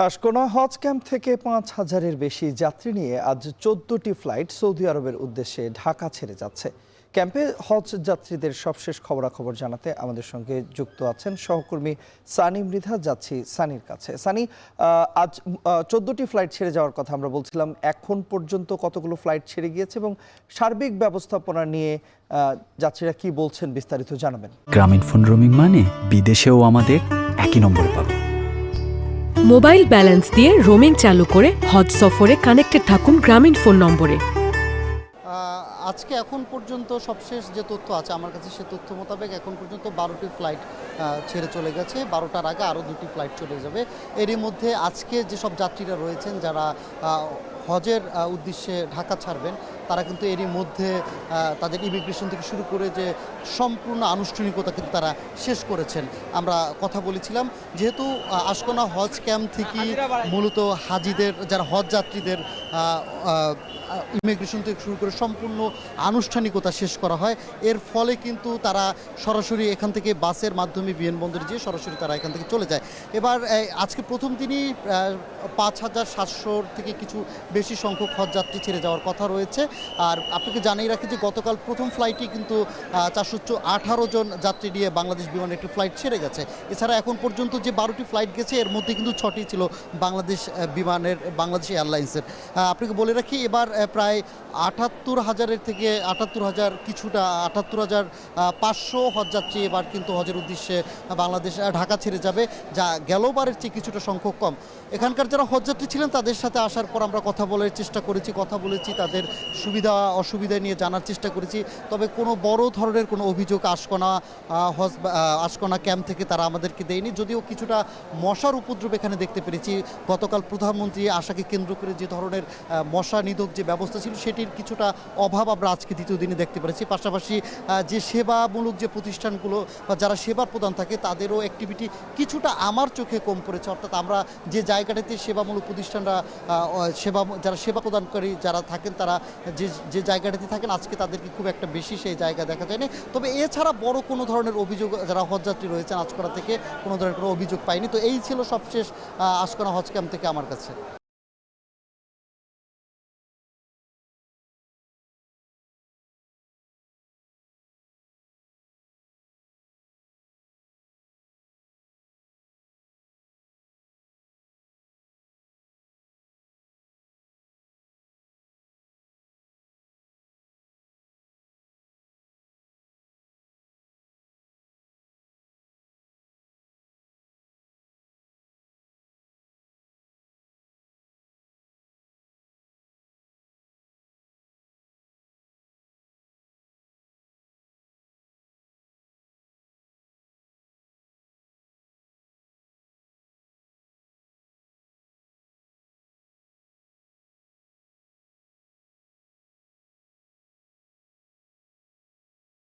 আশকোনা হজ camp থেকে ৫,০০০-এর বেশি যাত্রী নিয়ে আজ ১৪টি ফ্লাইট সৌদি আরবের উদ্দেশ্যে ঢাকা ছেড়ে যাচ্ছে। ক্যাম্পে হজ যাত্রীদের সবশেষ খবরাখবর জানাতে আমাদের সঙ্গে যুক্ত আছেন সহকর্মী সানি মৃধা। যাচ্ছি সানির কাছে। সানি, আজ ১৪টি ফ্লাইট ছেড়ে যাওয়ার কথা আমরা বলছিলাম, এখন পর্যন্ত কতগুলো ফ্লাইট ছেড়ে গিয়েছে এবং সার্বিক ব্যবস্থাপনা নিয়ে যাত্রীরা কি বলছেন বিস্তারিত জানাবেন। গ্রামীণফোন রোমিং মানে বিদেশেও আমাদের একই নম্বরে পাবেন। মোবাইল ব্যালেন্স দিয়ে রোমিং চালু করে হজ সফরে কানেক্টেড থাকুন গ্রামীণফোন নম্বরে। আজকে এখন পর্যন্ত সবশেষ যে তথ্য আছে আমার কাছে, সে তথ্য মোতাবেক এখন পর্যন্ত 12টি ফ্লাইট ছেড়ে চলে গেছে। 12টার আগে আরও 2টি ফ্লাইট চলে যাবে। এরই মধ্যে আজকে যেসব যাত্রীরা রয়েছেন যারা হজের উদ্দেশ্যে ঢাকা ছাড়বেন, তারা কিন্তু এরই মধ্যে তাদের ইমিগ্রেশন থেকে শুরু করে যে সম্পূর্ণ আনুষ্ঠানিকতা কিন্তু তারা শেষ করেছেন। আমরা কথা বলেছিলাম, যেহেতু আশকোনা হজ ক্যাম্প থেকে মূলত হাজিদের, যারা হজ যাত্রীদের ইমিগ্রেশন থেকে শুরু করে সম্পূর্ণ আনুষ্ঠানিকতা শেষ করা হয়। এর ফলে কিন্তু তারা সরাসরি এখান থেকে বাসের মাধ্যমে বিমানবন্দরে যেয়ে সরাসরি তারা এখান থেকে চলে যায়। এবার আজকে প্রথম দিনই ৫,৭০০ থেকে কিছু বেশি সংখ্যক হজযাত্রী ছেড়ে যাওয়ার কথা রয়েছে। আর আপনাকে জানিয়ে রাখি যে গতকাল প্রথম ফ্লাইটে কিন্তু ৪১৮ জন যাত্রী নিয়ে বাংলাদেশ বিমানের একটি ফ্লাইট ছেড়ে গেছে। এছাড়া এখন পর্যন্ত যে 12টি ফ্লাইট গেছে, এর মধ্যে কিন্তু 6টি ছিল বাংলাদেশ বিমানের, বাংলাদেশ এয়ারলাইন্সের। আপনাকে বলে রাখি, এবার প্রায় ৭৮,০০০ থেকে ৭৮,০০০ কিছুটা ৭৮,৫০০ হজযাত্রী এবার কিন্তু হজের উদ্দেশ্যে বাংলাদেশ ঢাকা ছেড়ে যাবে, যা গেলবারের চেয়ে কিছুটা সংখ্যক কম। এখানকার যারা হজযাত্রী ছিলেন তাদের সাথে আসার পর আমরা কথা বলার চেষ্টা করেছি, তাদের সুবিধা অসুবিধা নিয়ে জানার চেষ্টা করেছি। তবে কোনো বড় ধরনের কোনো অভিযোগ আশকোনা ক্যাম্প থেকে তারা আমাদেরকে দেয়নি। যদিও কিছুটা মশার উপদ্রব এখানে দেখতে পেরেছি। গতকাল প্রধানমন্ত্রী আশাকে কেন্দ্র করে যে ধরনের মশা নিধক যে ব্যবস্থা ছিল, সেটির কিছুটা অভাব আমরা আজকে দ্বিতীয় দিনে দেখতে পেরেছি। পাশাপাশি যে সেবামূলক যে প্রতিষ্ঠানগুলো বা যারা সেবা প্রদান থাকে, তাদেরও অ্যাক্টিভিটি কিছুটা আমার চোখে কম পড়েছে। অর্থাৎ আমরা যে জায়গাটাতে সেবামূলক প্রতিষ্ঠানরা যারা সেবা প্রদানকারী যারা থাকেন, তারা যে জায়গাটাতে থাকেন, আজকে তাদেরকে খুব একটা বেশি সেই জায়গা দেখা যায়নি। তবে এছাড়া বড় কোনো ধরনের অভিযোগ যারা হজযাত্রী রয়েছেন আশকোনা থেকে কোনো ধরনের কোনো অভিযোগ পাইনি। তো এই ছিল সবশেষ আশকোনা হজ ক্যাম্প থেকে আমার কাছে।